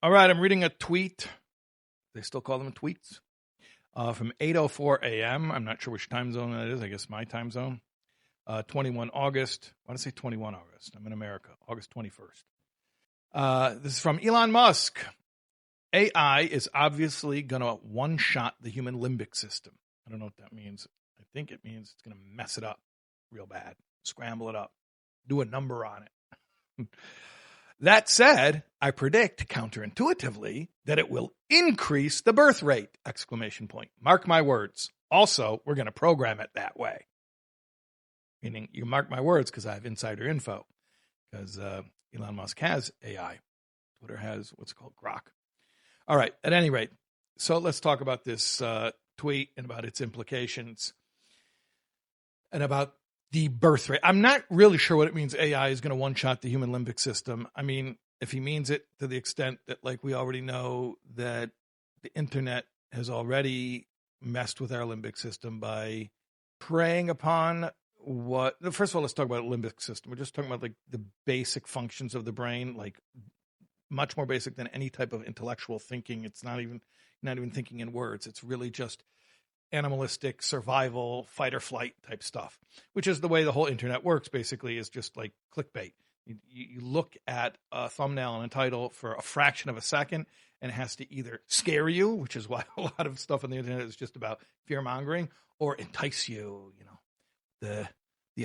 All right, I'm reading a tweet. They still call them tweets. From 8:04 a.m. I'm not sure which time zone that is. I guess my time zone. 21 August. I want to say 21 August. I'm in America. August 21st. This is from Elon Musk. AI is obviously going to one-shot the human limbic system. I don't know what that means. I think it means it's going to mess it up real bad. Scramble it up. Do a number on it. That said, I predict counterintuitively that it will increase the birth rate! Exclamation point. Mark my words. Also, we're going to program it that way. Meaning, you mark my words because I have insider info. Because Elon Musk has AI. Twitter has what's called Grok. All right. At any rate, so let's talk about this tweet and about its implications and about the birth rate. I'm not really sure what it means AI is going to one-shot the human limbic system. I mean, if he means it to the extent that, like, we already know that the internet has already messed with our limbic system by preying upon what... First of all, let's talk about limbic system. We're just talking about, like, the basic functions of the brain, like much more basic than any type of intellectual thinking. It's not even thinking in words. It's really just animalistic survival, fight or flight type stuff, which is the way the whole internet works, basically, is just like clickbait. You look at a thumbnail and a title for a fraction of a second, and it has to either scare you, which is why a lot of stuff on the internet is just about fear mongering, or entice you, the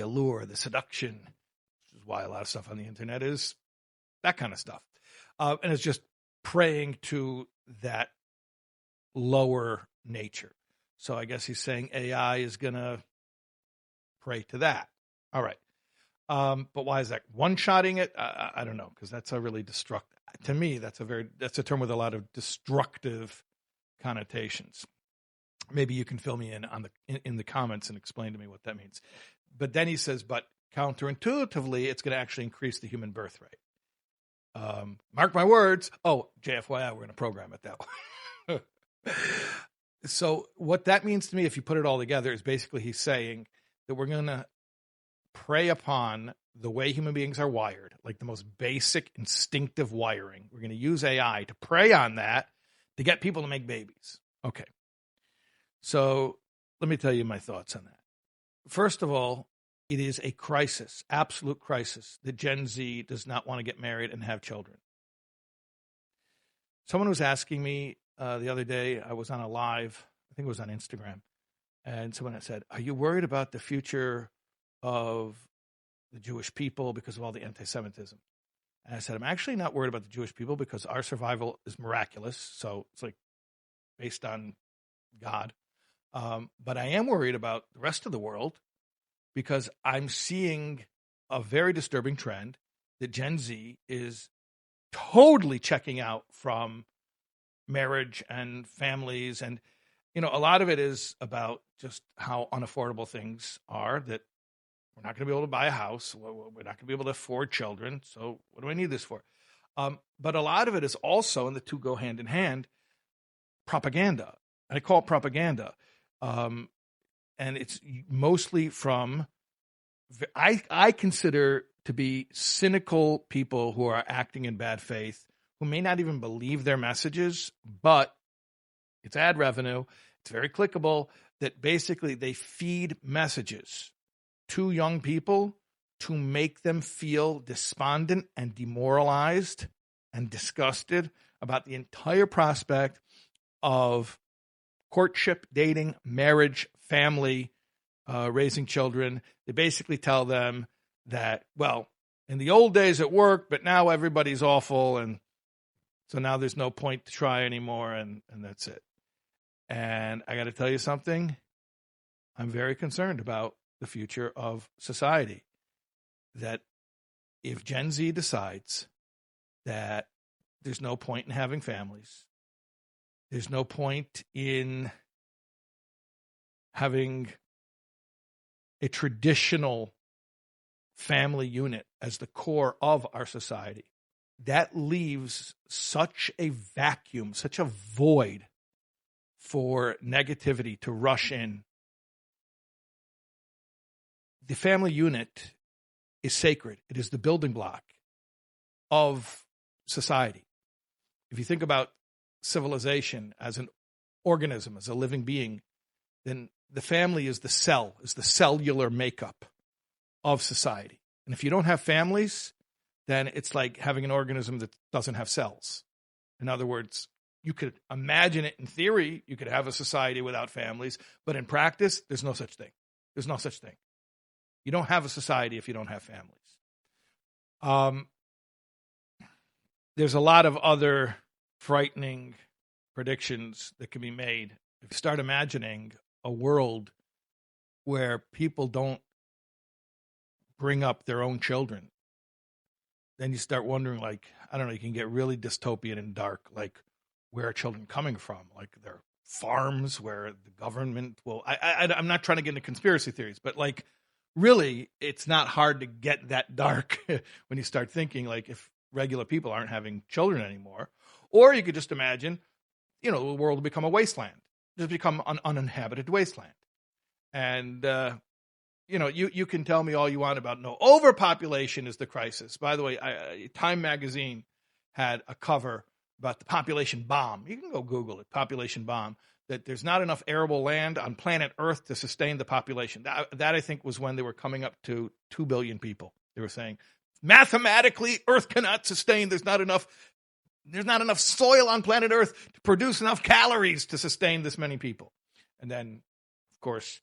allure, the seduction, which is why a lot of stuff on the internet is that kind of stuff. And it's just praying to that lower nature. So I guess he's saying AI is going to pray to that. All right. But why is that? One-shotting it? I don't know, because that's a really destructive. To me, that's a term with a lot of destructive connotations. Maybe you can fill me in the comments and explain to me what that means. But then he says, but counterintuitively, it's going to actually increase the human birth rate. Mark my words. Oh, JFYI, we're going to program it that way. So what that means to me, if you put it all together, is basically he's saying that we're going to prey upon the way human beings are wired, like the most basic instinctive wiring. We're going to use AI to prey on that to get people to make babies. Okay. So let me tell you my thoughts on that. First of all, it is a crisis, absolute crisis, that Gen Z does not want to get married and have children. Someone was asking me the other day, I was on a live, I think it was on Instagram, and someone had said, are you worried about the future of the Jewish people because of all the anti-Semitism? And I said, I'm actually not worried about the Jewish people because our survival is miraculous. So it's like based on God. But I am worried about the rest of the world because I'm seeing a very disturbing trend that Gen Z is totally checking out from marriage and families. And, a lot of it is about just how unaffordable things are, that we're not going to be able to buy a house. We're not going to be able to afford children. So what do I need this for? But a lot of it is also, and the two go hand in hand, propaganda. And I call it propaganda. And it's mostly from, I consider to be cynical people who are acting in bad faith, who may not even believe their messages, but it's ad revenue. It's very clickable, that basically they feed messages to young people to make them feel despondent and demoralized and disgusted about the entire prospect of courtship, dating, marriage, family, raising children. They basically tell them that, well, in the old days it worked, but now everybody's awful, and so now there's no point to try anymore, and that's it. And I got to tell you something. I'm very concerned about the future of society. That if Gen Z decides that there's no point in having families, there's no point in having a traditional family unit as the core of our society, that leaves such a vacuum, such a void for negativity to rush in. The family unit is sacred. It is the building block of society. if you think about civilization as an organism, as a living being, then the family is the cellular makeup of society. And if you don't have families, then it's like having an organism that doesn't have cells. In other words, you could imagine it in theory, you could have a society without families, but in practice, there's no such thing. There's no such thing. You don't have a society if you don't have families. There's a lot of other frightening predictions that can be made. If you start imagining a world where people don't bring up their own children, then you start wondering, like, I don't know, you can get really dystopian and dark, like, where are children coming from? Like, they're farms where the government will... I'm not trying to get into conspiracy theories, but, like, really, it's not hard to get that dark when you start thinking, like, if regular people aren't having children anymore. Or you could just imagine, the world will become a wasteland. Just become an uninhabited wasteland. And, you can tell me all you want about no overpopulation is the crisis. By the way, Time magazine had a cover about the population bomb. You can go Google it, population bomb, that there's not enough arable land on planet Earth to sustain the population. That I think was when they were coming up to 2 billion people. They were saying, mathematically, Earth cannot sustain. There's not enough soil on planet Earth to produce enough calories to sustain this many people. And then, of course,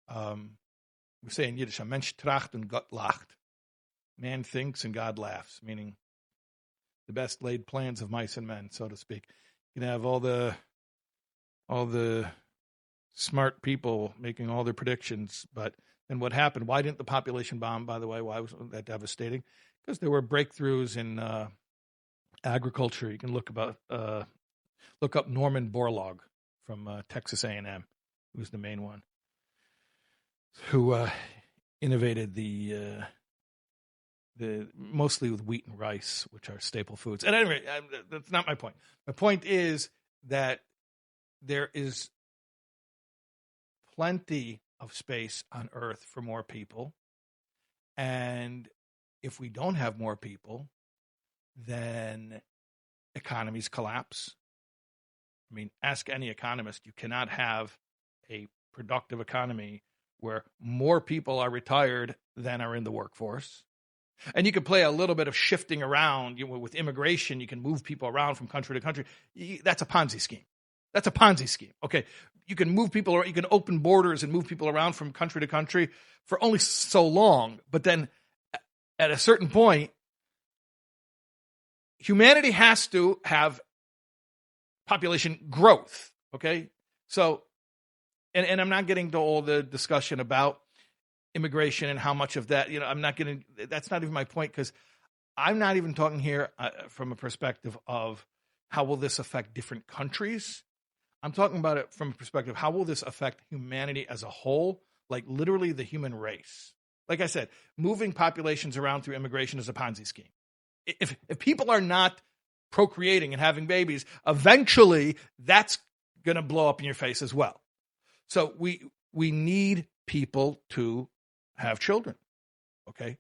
we say in Yiddish, a Mensch tracht und Gott lacht. Man thinks and God laughs, meaning the best laid plans of mice and men, so to speak. You can have all the smart people making all their predictions, but then what happened? Why didn't the population bomb, by the way, why was that devastating? Because there were breakthroughs in agriculture. You can look up Norman Borlaug from Texas A&M, who was the main one, who innovated the mostly with wheat and rice, which are staple foods. And anyway, that's not my point. My point is that there is plenty of space on Earth for more people. And if we don't have more people, then economies collapse. I mean, ask any economist. You cannot have a productive economy where more people are retired than are in the workforce. And you can play a little bit of shifting around. With immigration, you can move people around from country to country. That's a Ponzi scheme. That's a Ponzi scheme. Okay, you can move people, or you can open borders and move people around from country to country for only so long. But then at a certain point, humanity has to have population growth. Okay, so, and I'm not getting to all the discussion about immigration and how much of that, that's not even my point, because I'm not even talking here from a perspective of how will this affect different countries. I'm talking about it from a perspective, how will this affect humanity as a whole, like literally the human race? Like I said, moving populations around through immigration is a Ponzi scheme. If people are not procreating and having babies, eventually that's going to blow up in your face as well. So we need people to have children, okay?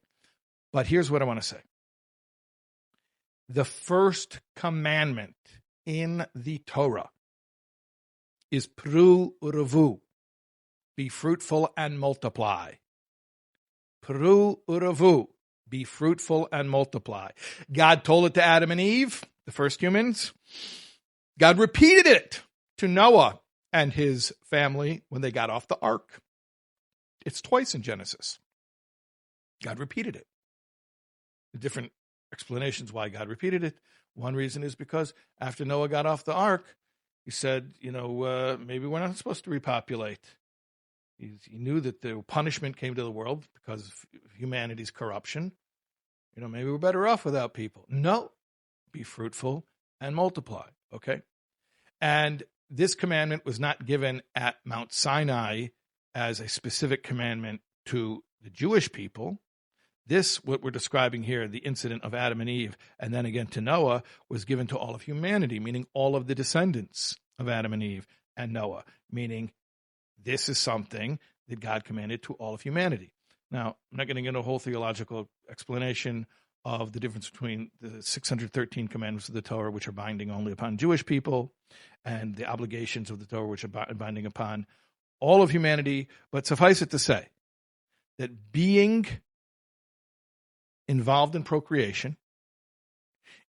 But here's what I want to say. The first commandment in the Torah is pru uravu, be fruitful and multiply. Pru uravu, be fruitful and multiply. God told it to Adam and Eve, the first humans. God repeated it to Noah and his family when they got off the ark. It's twice in Genesis. God repeated it. The different explanations why God repeated it. One reason is because after Noah got off the ark, he said, maybe we're not supposed to repopulate. He knew that the punishment came to the world because of humanity's corruption. Maybe we're better off without people. No, be fruitful and multiply, okay? And this commandment was not given at Mount Sinai as a specific commandment to the Jewish people. This, what we're describing here, the incident of Adam and Eve, and then again to Noah, was given to all of humanity, meaning all of the descendants of Adam and Eve and Noah, meaning this is something that God commanded to all of humanity. Now, I'm not going to get into a whole theological explanation of the difference between the 613 commandments of the Torah, which are binding only upon Jewish people, and the obligations of the Torah, which are binding upon all of humanity. But suffice it to say that being involved in procreation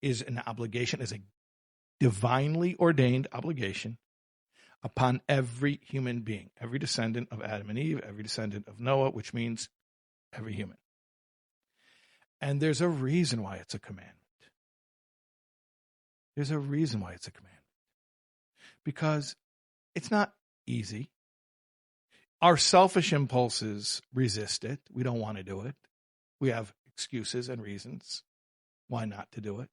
is an obligation, is a divinely ordained obligation upon every human being, every descendant of Adam and Eve, every descendant of Noah, which means every human. And there's a reason why it's a commandment. There's a reason why it's a commandment. Because it's not easy. Our selfish impulses resist it. We don't want to do it. We have excuses and reasons why not to do it.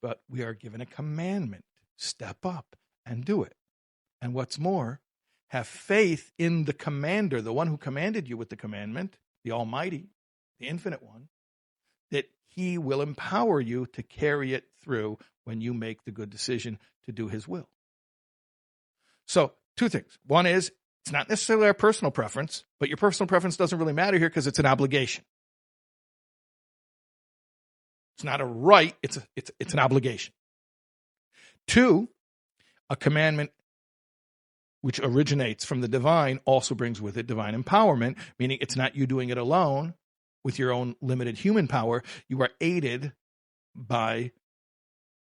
But we are given a commandment. Step up and do it. And what's more, have faith in the commander, the one who commanded you with the commandment, the Almighty, the Infinite One, that he will empower you to carry it through when you make the good decision to do his will. So, two things. One is, it's not necessarily our personal preference, but your personal preference doesn't really matter here because it's an obligation. It's not a right, it's an obligation. Two, a commandment which originates from the divine also brings with it divine empowerment, meaning it's not you doing it alone with your own limited human power. You are aided by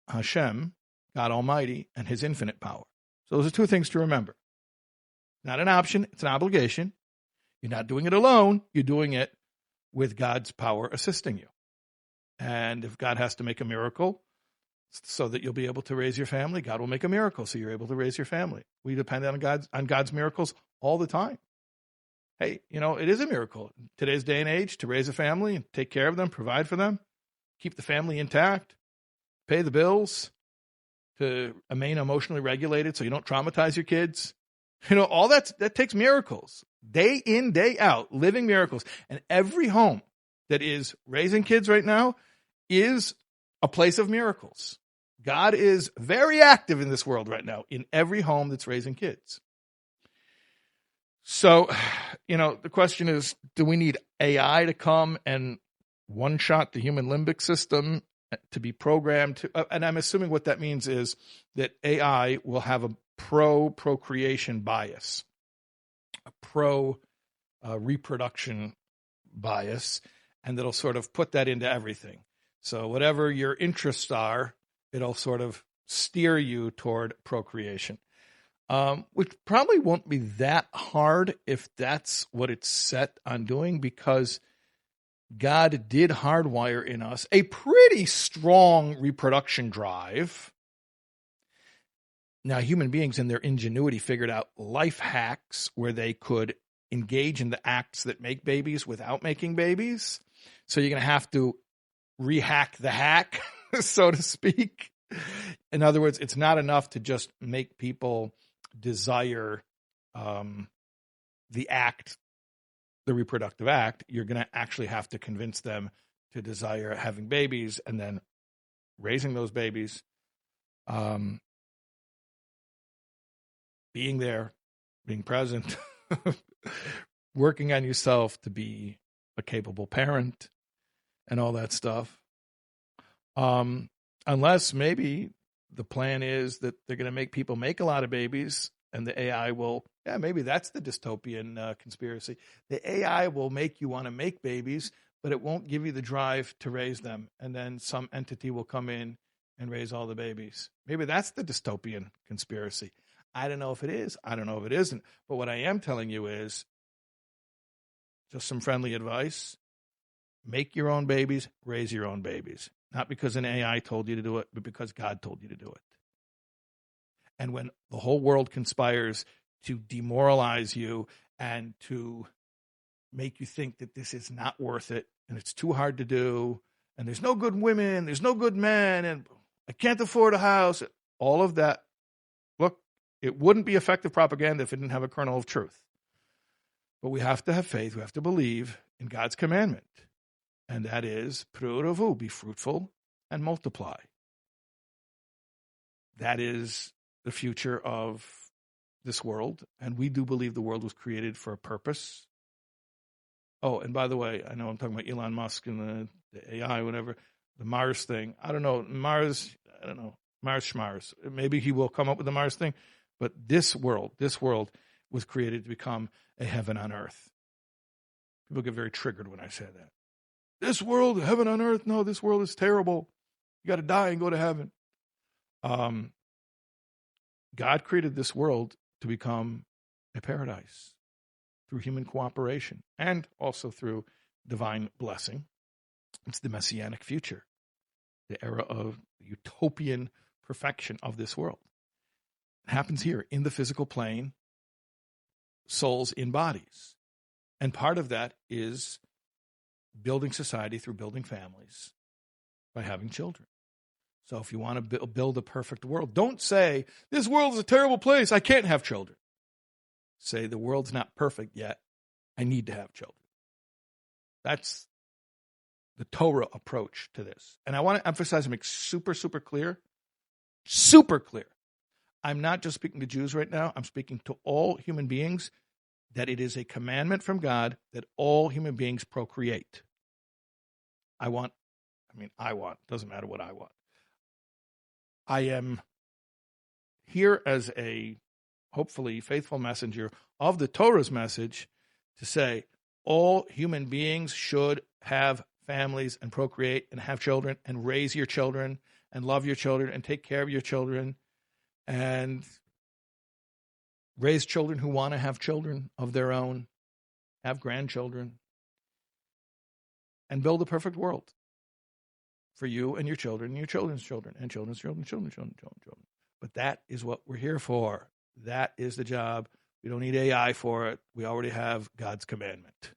Hashem, God Almighty, and his infinite power. So those are two things to remember. Not an option, it's an obligation. You're not doing it alone, you're doing it with God's power assisting you. And if God has to make a miracle so that you'll be able to raise your family, God will make a miracle so you're able to raise your family. We depend on God's miracles all the time. Hey, it is a miracle in today's day and age to raise a family and take care of them, provide for them, keep the family intact, pay the bills, to remain emotionally regulated so you don't traumatize your kids. All that takes miracles. Day in, day out, living miracles. And every home that is raising kids right now is a place of miracles. God is very active in this world right now, in every home that's raising kids. So, the question is, do we need AI to come and one-shot the human limbic system to be programmed to, and I'm assuming what that means is that AI will have a pro-procreation bias, a pro-reproduction bias, and that'll sort of put that into everything. So whatever your interests are, it'll sort of steer you toward procreation, which probably won't be that hard if that's what it's set on doing, because God did hardwire in us a pretty strong reproduction drive. Now, human beings in their ingenuity figured out life hacks where they could engage in the acts that make babies without making babies. So you're going to have to rehack the hack, so to speak. In other words, it's not enough to just make people desire the act, the reproductive act. You're going to actually have to convince them to desire having babies and then raising those babies, being there, being present, working on yourself to be a capable parent and all that stuff. Unless maybe the plan is that they're going to make people make a lot of babies and the AI will, maybe that's the dystopian conspiracy. The AI will make you want to make babies, but it won't give you the drive to raise them. And then some entity will come in and raise all the babies. Maybe that's the dystopian conspiracy. I don't know if it is. I don't know if it isn't. But what I am telling you is just some friendly advice. Make your own babies, raise your own babies. Not because an AI told you to do it, but because God told you to do it. And when the whole world conspires to demoralize you and to make you think that this is not worth it and it's too hard to do and there's no good women, there's no good men, and I can't afford a house, all of that, look, it wouldn't be effective propaganda if it didn't have a kernel of truth. But we have to have faith, we have to believe in God's commandment. And that is, Pru'uravu, be fruitful and multiply. That is the future of this world. And we do believe the world was created for a purpose. Oh, and by the way, I know I'm talking about Elon Musk and the the AI, whatever, the Mars thing. I don't know. Mars Schmars. Maybe he will come up with the Mars thing. But this world was created to become a heaven on earth. People get very triggered when I say that. This world, heaven on earth? No, this world is terrible. You got to die and go to heaven. God created this world to become a paradise through human cooperation and also through divine blessing. It's the messianic future, the era of utopian perfection of this world. It happens here in the physical plane, souls in bodies. And part of that is building society through building families by having children. So if you want to build a perfect world, don't say, this world is a terrible place, I can't have children. Say, the world's not perfect yet, I need to have children. That's the Torah approach to this. And I want to emphasize and make super clear. I'm not just speaking to Jews right now, I'm speaking to all human beings, that it is a commandment from God that all human beings procreate. Doesn't matter what I want. I am here as a, hopefully, faithful messenger of the Torah's message to say all human beings should have families and procreate and have children and raise your children and love your children and take care of your children and raise children who want to have children of their own, have grandchildren, and build a perfect world for you and your children and your children's children and children's children. But that is what we're here for. That is the job. We don't need AI for it. We already have God's commandment.